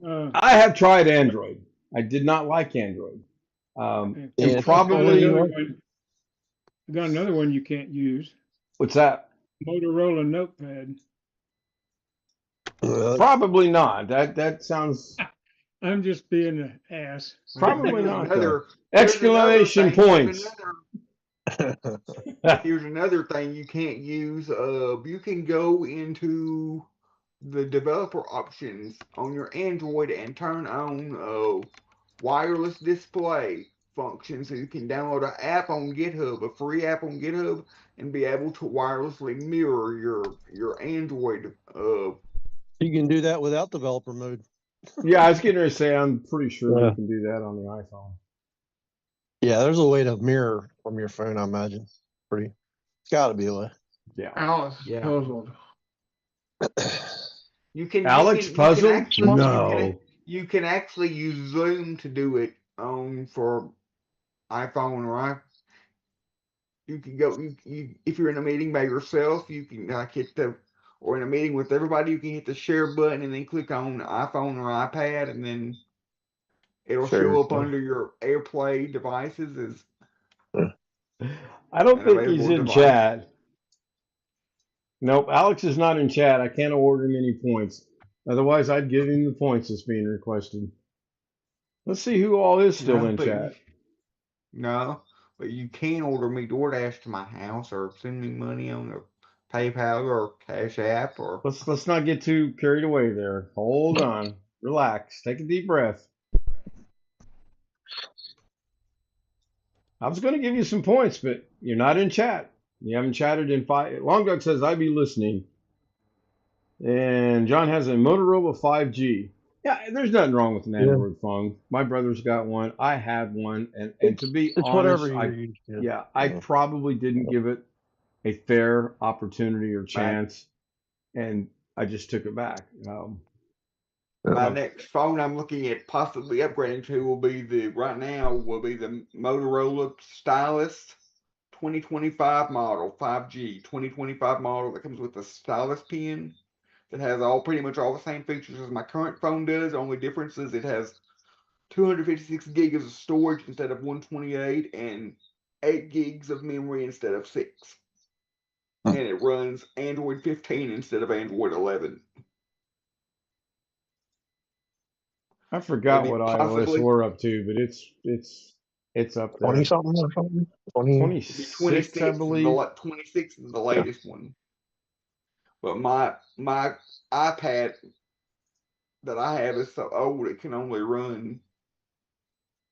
I have tried Android. I did not like Android. And probably, I got another one you can't use. what's that? Motorola Notepad. Probably not. That sounds I'm just being an ass. probably not. though. There's Exclamation another thing- points. Here's another thing you can't use. You can go into the developer options on your Android and turn on wireless display function, so you can download an app on GitHub, a free app on GitHub, and be able to wirelessly mirror your Android. You can do that without developer mode. Yeah, I was getting ready to say, I'm pretty sure you can do that on the iPhone. Yeah, there's a way to mirror from your phone, I imagine. It's got to be a way. Yeah. Alex is Yeah. puzzled. Alex puzzled? No. You can actually use Zoom to do it for iPhone, right? You can go if you're in a meeting by yourself, you can hit the, or in a meeting with everybody, you can hit the share button and then click on iPhone or iPad, and then it'll show up under your AirPlay devices as I don't an think he's available in device. chat. Nope, Alex is not in chat. I can't award him any points. Otherwise, I'd give him the points that's being requested. Let's see who all is still No, in but chat. but you can order me DoorDash to my house or send me money on a PayPal or Cash App or. Let's not get too carried away there. Hold on. Relax. Take a deep breath. I was going to give you some points, but you're not in chat. You haven't chatted in 5. Long Duck says, I'd be listening. And John has a Motorola 5G. Yeah, there's nothing wrong with an Android phone. My brother's got one. I had one. And to be It's honest, whatever you're used to. I probably didn't give it a fair opportunity or chance. And I just took it back. My next phone I'm looking at possibly upgrading to will be the Motorola Stylus 2025 model, 5G 2025 model that comes with a stylus pen that has pretty much all the same features as my current phone does. The only difference is it has 256 gigs of storage instead of 128 and 8 gigs of memory instead of 6. And it runs Android 15 instead of Android 11. I forgot Maybe what iOS possibly we're up to, but it's up there. 20 something or something. 26, 26 I believe. 26 is the latest one. But my iPad that I have is so old it can only run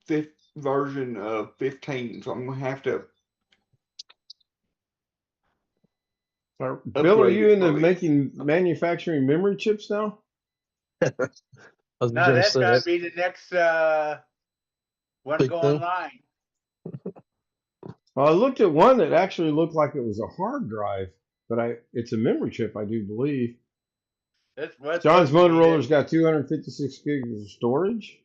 5th version of 15, so I'm gonna have to. Bill, are you it into for this. making manufacturing memory chips now? I was No, gonna that's say gotta that. be the next one to Big go thing. online. Well, I looked at one that actually looked like it was a hard drive, but it's a memory chip, I do believe. That's what's John's supposed to be Motorola's got 256 gigs of storage.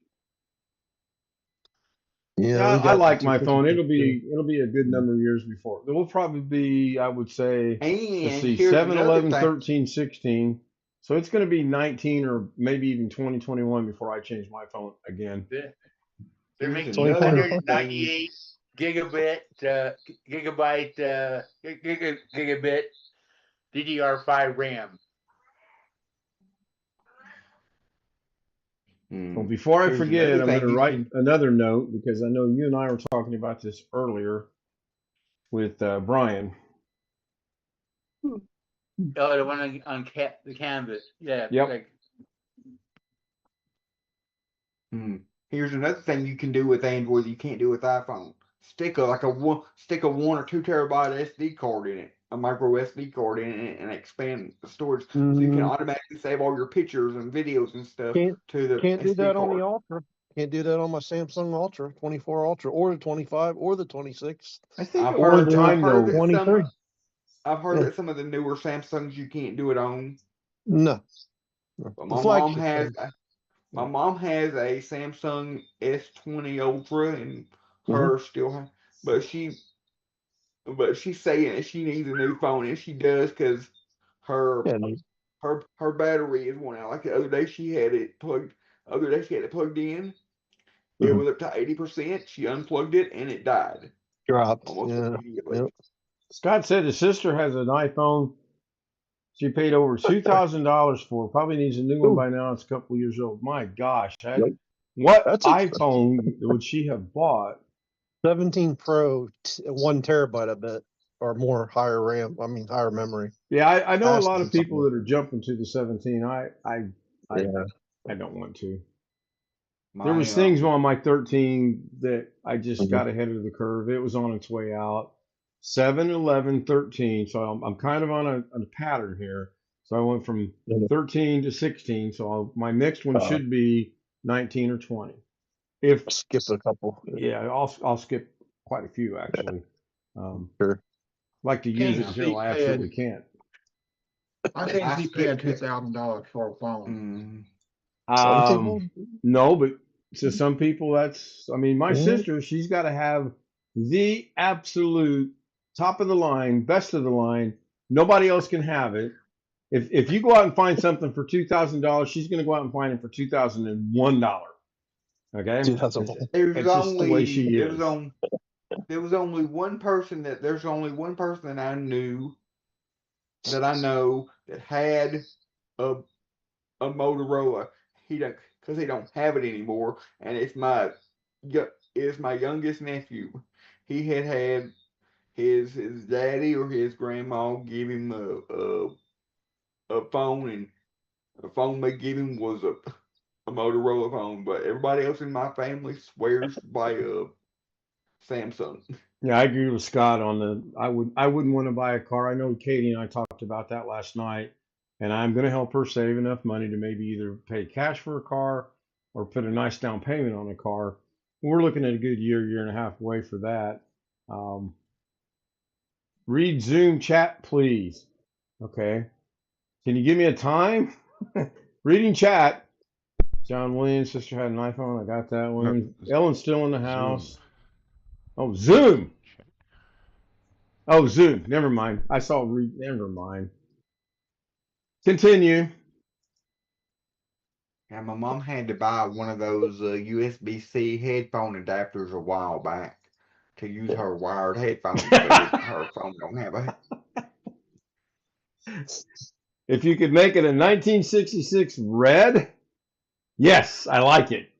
Yeah, we I got like the my phone. 256 It'll be a good number of years before. It will probably be, I would say, let's And see, here's 7, another 11, thing. 13, 16. So it's going to be 19 or maybe even 2021 before I change my phone again. They're Here's making another 298 gigabit gigabit DDR5 RAM. Well, before I Here's forget, another I'm going thing to you write can- another note because I know you and I were talking about this earlier with Brian. Oh, the one on the canvas. Yeah. Yep. Like, Here's another thing you can do with Android that you can't do with iPhone. Stick a 1 or 2 terabyte SD card in it, a micro SD card in it, and expand the storage so you can automatically save all your pictures and videos and stuff to the Can't do SD that on card. the Ultra. Can't do that on my Samsung Ultra, 24 Ultra, or the 25, or the 26. I think I've over heard time, though, that 23. I've heard that some of the newer Samsungs you can't do it on. No. But The my flagship mom has a Samsung S20 Ultra, and Mhm. her still has, but she's saying that she needs a new phone, and she does because her her battery is worn out. Like the other day, she had it plugged. In. It was up to 80%. She unplugged it, and it died dropped. almost immediately. Yep. Scott said his sister has an iPhone. She paid over $2,000 for. Probably needs a new one by now. It's a couple years old. My gosh, what That's iPhone would she have bought? 17 Pro, 1 terabyte, I bet, or more, higher RAM. I mean, higher memory. Yeah, I know a Has to lot be of people something. that are jumping to the 17. I don't want to. There was things on my 13 that I just got ahead of the curve. It was on its way out. 7, 11, 13. So I'm kind of on a pattern here. So I went from 13 to 16. So my next one should be 19 or 20. If skip a couple. Yeah, I'll skip quite a few actually. Sure. like to use it Can't until I see absolutely can't. I can't I see skipped paying it. $2,000 for a phone. Some people. No, but to some people, that's, I mean, my Mhm. sister, she's got to have the absolute top of the line, best of the line. Nobody else can have it. If you go out and find something for $2,000, she's going to go out and find it for $2,001. Okay, Dude, that's a it's just the way she is. There's only one person that I knew that I know that had a Motorola. He don't, because he don't have it anymore, and it's my youngest nephew. He had his daddy or his grandma give him a phone, and the phone they give him was a Motorola phone, but everybody else in my family swears by a Samsung. Yeah, I agree with Scott on I wouldn't want to buy a car. I know Katie and I talked about that last night, and I'm going to help her save enough money to maybe either pay cash for a car or put a nice down payment on a car. We're looking at a good year and a half away for that. Read Zoom chat, please. Okay. Can you give me a time? Reading chat. John Williams' sister had an iPhone. I got that one. Ellen's still in the house. Oh, Zoom. Oh, Zoom. Never mind. I saw read. Never mind. Continue. Yeah, my mom had to buy one of those USB-C headphone adapters a while back to use her wired headphones, but her phone don't have a. If you could make it a 1966 red, yes, I like it.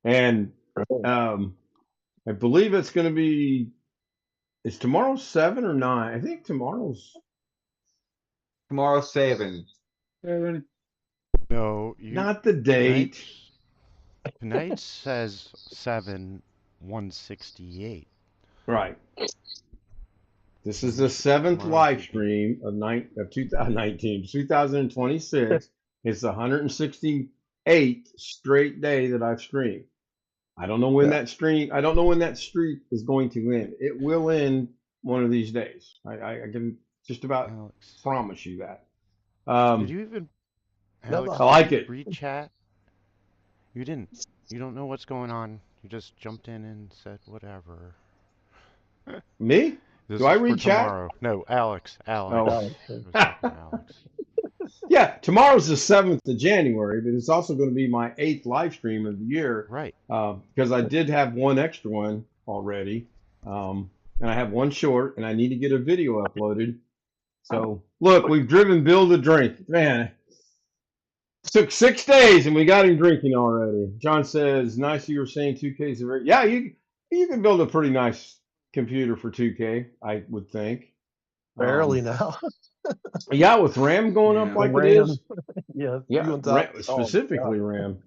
And I believe it's going to be. Is tomorrow 7 or 9? I think tomorrow's 7. No, not the date. Tonight says 7/168. Right. This is the 7th live stream of 2026. It's the 168th straight day that I've streamed. I don't know when that streak is going to end. It will end one of these days. I can just about promise you that. Did you even, Alex, I like did you it. read chat? You didn't. You don't know what's going on. You just jumped in and said whatever. Me? This Do I is read for chat? tomorrow. No, Alex. Oh. I was talking to Alex. Yeah, tomorrow's the 7th of January, but it's also going to be my 8th live stream of the year. Right. Because I did have one extra one already. And I have one short, and I need to get a video uploaded. So, look, we've driven Bill to drink. Man, it took 6 days, and we got him drinking already. John says, nice you were saying 2K is a very... Yeah, you can build a pretty nice computer for 2K, I would think. Barely now. Yeah, with RAM going up like RAM. it is. Yeah, Specifically RAM.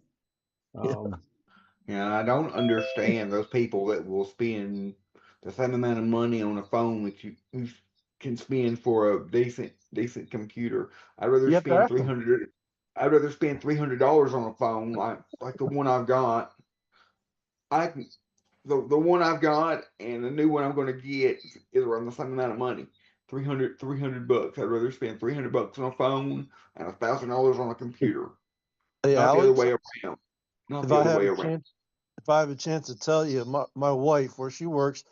Yeah, I don't understand those people that will spend the same amount of money on a phone that you can spend for a decent computer. I'd rather spend $300. I'd rather spend $300 on a phone like the one I've got. The one I've got and the new one I'm going to get is around the same amount of money. $300 bucks. I'd rather spend $300 on a phone and $1,000 on a computer. Hey, not Alex, the other way around. Not the other way around. If I have a chance to tell you, my wife, where she works,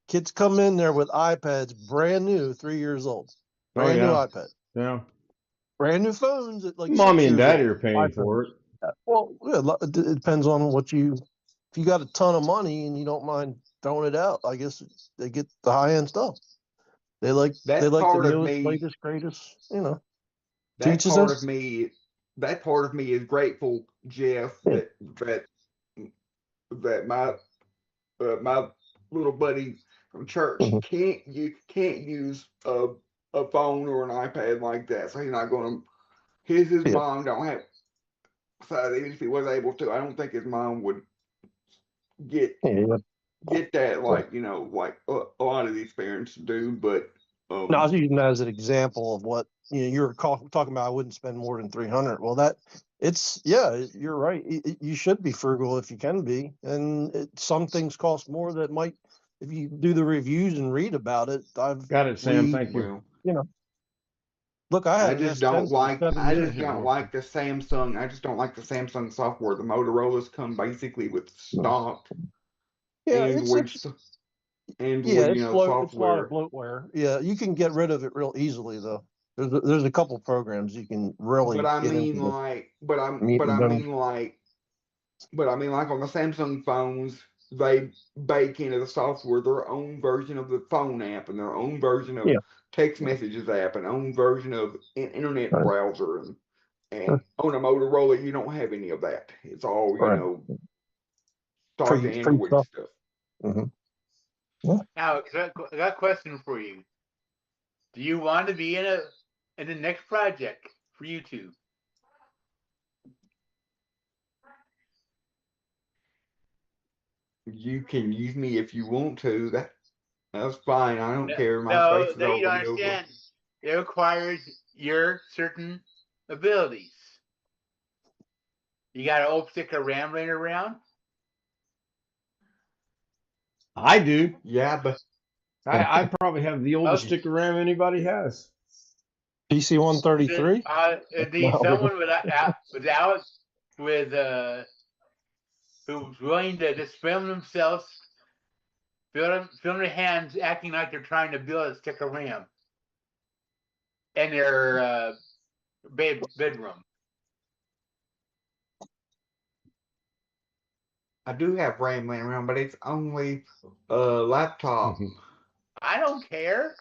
kids come in there with iPads, brand new, 3 years old, brand new iPad, brand new phones at like mommy 6 and years daddy old. are paying for it. Well, it depends on what if you got a ton of money and you don't mind throwing it out, I guess they get the high end stuff. They like the newest, latest, greatest, That part of me is grateful, Jeff, that my little buddy from church can't use a phone or an iPad like that. So he's not going to. His mom don't have. So even if he was able to, I don't think his mom would get that like like a lot of these parents do. But no, I was using that as an example of what you were talking about. I wouldn't spend more than $300. Well, you're right. You should be frugal if you can be, and some things cost more that might if you do the reviews and read about it, I've Got it, Sam. we, Thank you. Well, you know, look, I I had an just S10 don't for like. 7 I years. just don't like the Samsung. I just don't like the Samsung software. The Motorola's come basically with stock Yeah, Android, it's Android, it's it's a lot of software. bloatware. Yeah, you can get rid of it real easily though. There's a couple programs you can really But I get mean, into. but I mean, like on the Samsung phones, they bake into the software their own version of the phone app and their own version of Yeah. text messages app and own version of internet Right. browser. And on a Motorola, you don't have any of that. It's all, Right. stock Free Android stuff. stuff. Alex, I got a question for you. Do you want to be in the next project for YouTube? You can use me if you want to. That's fine. I don't care. My No, space is you don't already over. understand. It requires your certain abilities. You got an old stick of RAM laying around? I do. Yeah, but I probably have the oldest Okay. stick of RAM anybody has. PC 133. Need someone who's willing to just film themselves, film their hands acting like they're trying to build a stick of RAM in their bedroom. I do have RAM laying around, but it's only a laptop. I don't care.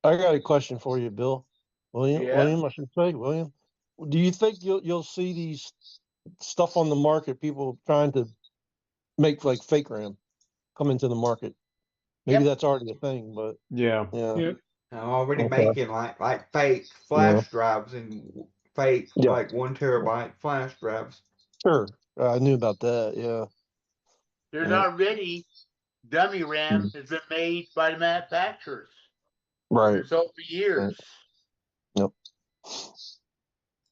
I got a question for you, Bill. William, Yeah. William, I should say, William. Do you think you'll see these stuff on the market, people trying to make like fake RAM come into the market? Maybe that's already a thing, but Yeah. Yep. I'm already Okay. making like fake flash drives and fake Yeah. like 1 terabyte flash drives. Sure. I knew about that. Yeah. There's Yeah. already dummy RAM that's been made by the manufacturers. Right. So for years. Yep.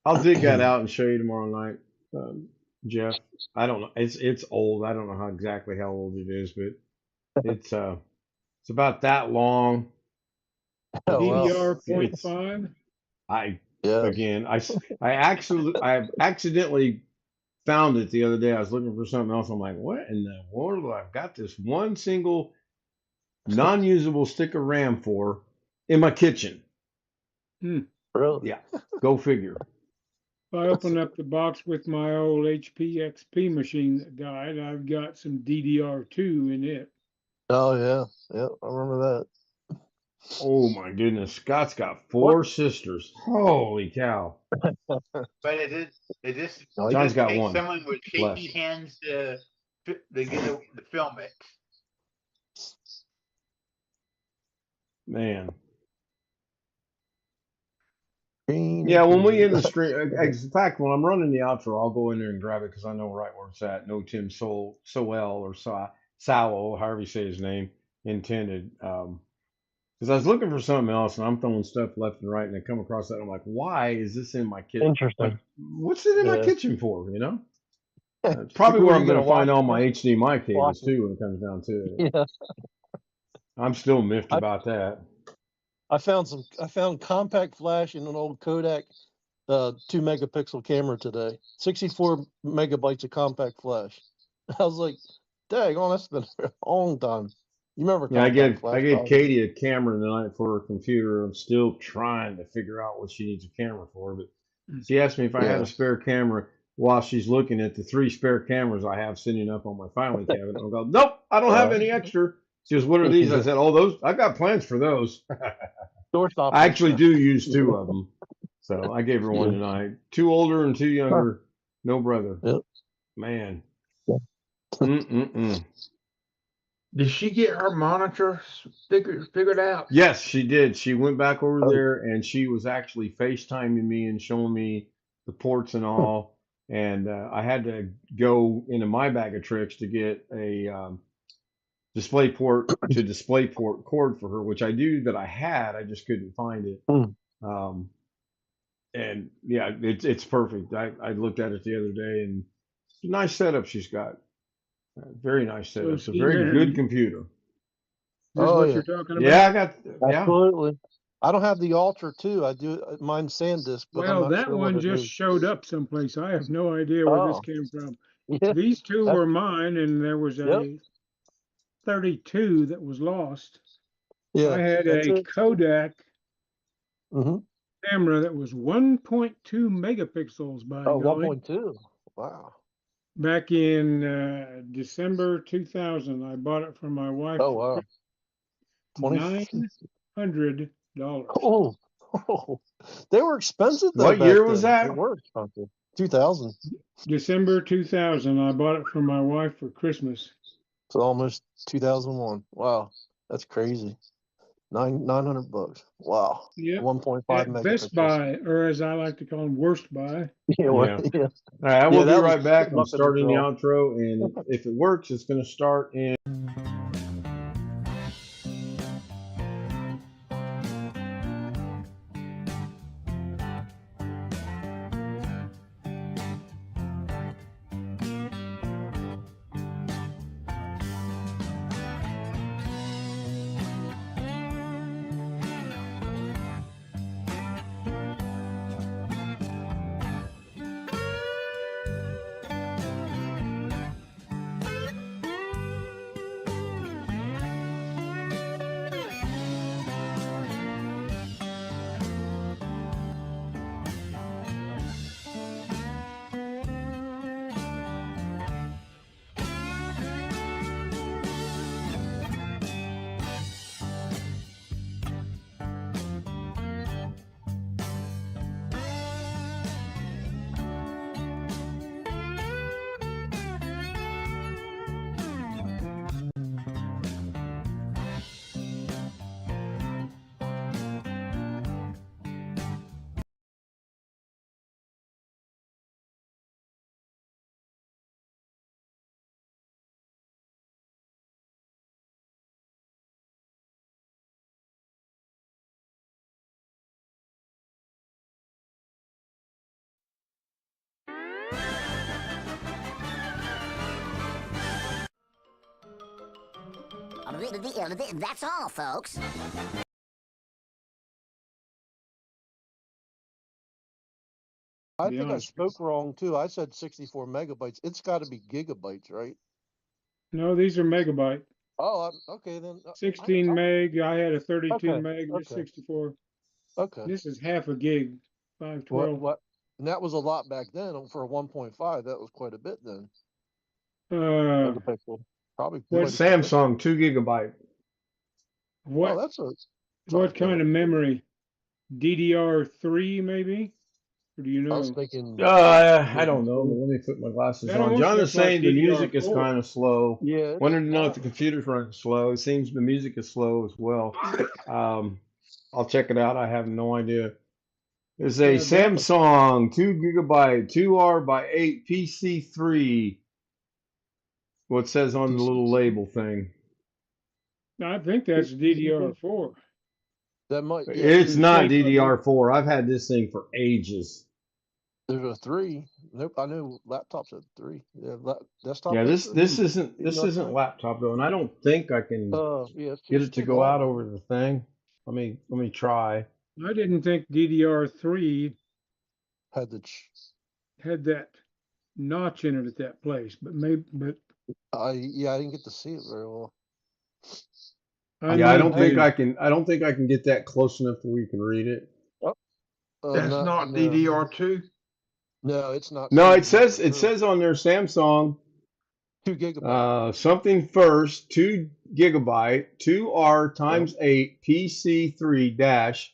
I'll dig that out and show you tomorrow night, Jeff. I don't know. It's old. I don't know exactly how old it is, but it's about that long. Oh, wow. DDR.5. I accidentally found it the other day. I was looking for something else. I'm like, what in the world? I've got this one single non-usable stick of RAM for in my kitchen. Really? Yeah, go figure. I opened up the box with my old HP XP machine that died. I've got some DDR2 in it. Oh yeah. Yeah. I remember that. Oh my goodness, Scott's got 4 sisters. Holy cow! But it just John's got takes 1. someone with shaky left. hands to film it. Man. Yeah, when we in the stream, in fact, when I'm running the outro, I'll go in there and grab it because I know right where it's at. No Tim Sowell or Sowell, however you say his name, intended. Because I was looking for something else and I'm throwing stuff left and right, and I come across that. I'm like, why is this in my kitchen? Interesting. Like, what's it in my kitchen for? You know, it's probably Were where you I'm going gonna to find watch all it? my HDMI cables Watch it. too when it comes down to it. Yeah. I'm still miffed about that. I found compact flash in an old Kodak 2 megapixel camera today. 64 megabytes of compact flash. I was like, dang on, that's been a long time. You remember Yeah, compact flash? I gave Katie a camera tonight for her computer. I'm still trying to figure out what she needs a camera for, but she asked me if I had a spare camera while she's looking at the 3 spare cameras I have sitting up on my filing cabinet. I'll go, nope, I don't have any extra. She goes, what are these? I said, oh, those, I got plans for those. Doorstop. I actually do use 2 of them. So I gave her one tonight. 2 older and 2 younger. No brother. Yep. Man. Did she get her monitor figured out? Yes, she did. She went back over there and she was actually FaceTiming me and showing me the ports and all. And I had to go into my bag of tricks to get a DisplayPort to DisplayPort cord for her, which I knew that I had. I just couldn't find it. And yeah, it's perfect. I looked at it the other day and it's a nice setup she's got. Very nice So setup. It's a very Stephen, good computer. is this Oh, what yeah. you're talking about? Yeah, I got. Yeah. Absolutely. I don't have the Ultra 2. I do mine SanDisk, but I'm Well, not that sure what one it just is. showed up someplace. I have no idea where this Oh, came from. yeah. These two That's, were mine, and there was yep. a 32 that was lost. Yeah. I had That's a it. Kodak Mm-hmm. camera that was 1.2 megapixels, by Oh, golly. 1.2. Wow. Back in December 2000, I bought it from my wife Oh, for wow. 20. $900. Oh, oh. They were expensive though What back year was then. that? They were expensive. 2000. December 2000, I bought it from my wife for Christmas. So almost 2001. Wow. That's crazy. 900 bucks. Wow. Yep. 1.5 At Best megapixels. Buy, or as I like to call them, Worst Buy. Yeah. Yeah. Yeah. All right, I will Yeah, be that was right back. I'm luck of the starting the draw. outro, and if it works, it's going to start in. That's all, folks. I Be think I honest. spoke wrong too. I said 64 megabytes. It's got to be gigabytes, right? No, these are megabyte. Oh, okay then. 16 meg. I had a 32 Okay, meg. This okay. 64. Okay. This is half a gig. 512. What? And that was a lot back then for a 1.5. That was quite a bit then. Uh, Megapixel. Probably What- quite a bit. Samsung 2 gigabyte. what Oh, that's a. what kind of memory? DDR3 maybe? Or do you I was know? thinking. I don't know, but let me put my glasses That on. almost John is looks like saying the music is DDR4. kind of slow. Yeah. Wanted to know if the computer's running slow. It seems the music is slow as well. I'll check it out. I have no idea. There's a Yeah, that- Samsung 2 gigabyte 2R by 8 PC3. What it says on the little label thing. I think that's DDR4. That might. Yeah, It's not Same- DDR4. I've had this thing for ages. there's a 3. Nope. I know laptops at 3. Yeah. Desktop. Yeah, at this 3. this isn't this DDR3? isn't laptop though, and I don't think I can Yeah. get it to go out over the thing. Let me try. I didn't think DDR3 Had the. had that notch in it at that place, but maybe. But I didn't get to see it very well. Yeah, I don't think do. I can get that close enough where you can read it. That's not DDR2. No, it's not. No, it 2, says on there Samsung 2 gigabytes. something first 2 gigabyte 2R times 8 PC3 dash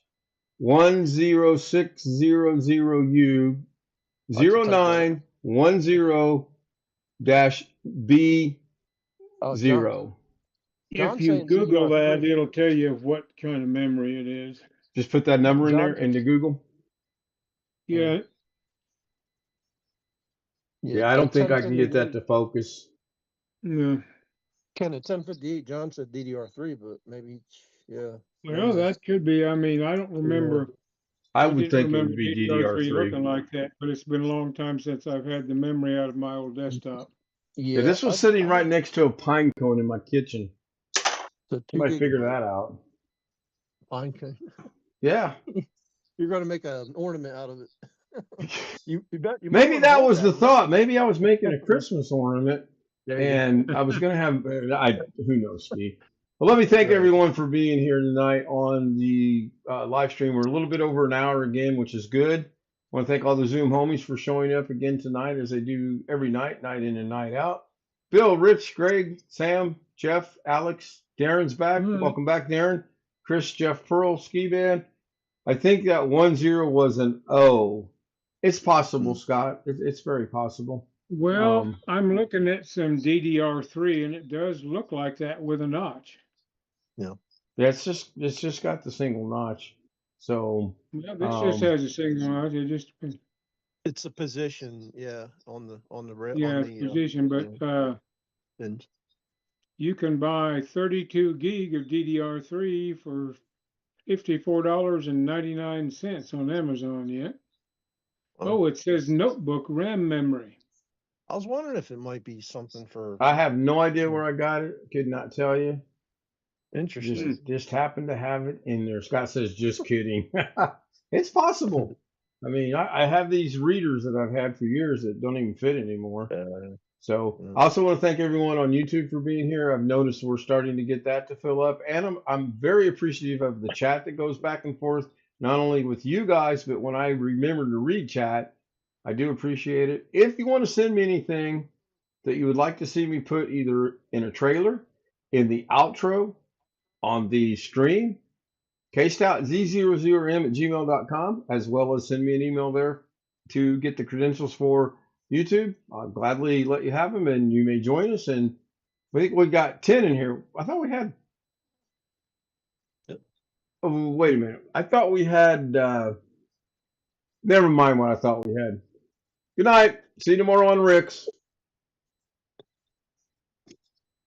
10600U 0910 dash B0. If you Google that, it'll tell you what kind of memory it is. Just put that number in there into Google. Yeah. Yeah, I don't think I can get that to focus. No. Ken, at 1058, John said DDR3, but maybe, yeah. Well, that could be. I mean, I don't remember. I didn't would think it remember would be DDR3 DDR3. looking like that, but it's been a long time since I've had the memory out of my old desktop. Yeah, this was sitting right next to a pine cone in my kitchen. Somebody figured that out. Pine cone. Yeah. You're going to make an ornament out of it. you bet. You Maybe that was the thought. Maybe I was making a Christmas ornament, and I was going to have. Who knows, Steve? Well, let me thank everyone for being here tonight on the live stream. We're a little bit over an hour again, which is good. I want to thank all the Zoom homies for showing up again tonight, as they do every night, night in and night out. Bill, Rich, Greg, Sam, Jeff, Alex, Darren's back. Welcome back, Darren. Chris, Jeff Pearl, Ski Band. I think that 10 was an O. It's possible, Scott. It's very possible. Well, I'm looking at some DDR3, and it does look like that with a notch. Yeah. Yeah, it's just got the single notch. So yeah, this just has a single notch. It just it's a position, yeah, on the rail. Yeah, position, but and you can buy 32 gig of DDR3 for $54.99 on Amazon yet. Oh, it says notebook RAM memory. I was wondering if it might be something for. I have no idea where I got it. Could not tell you. Interesting. Just happened to have it in there. Scott says, just kidding. It's possible. I mean, I have these readers that I've had for years that don't even fit anymore. So I also want to thank everyone on YouTube for being here. I've noticed we're starting to get that to fill up. And I'm very appreciative of the chat that goes back and forth, not only with you guys, but when I remember to read chat, I do appreciate it. If you want to send me anything that you would like to see me put either in a trailer, in the outro, on the stream, kstoutz00m@gmail.com, as well as send me an email there to get the credentials for YouTube. I'll gladly let you have them, and you may join us. And I think we got 10 in here. I thought we had. Oh, wait a minute. I thought we had. Never mind what I thought we had. Good night. See you tomorrow on Rick's.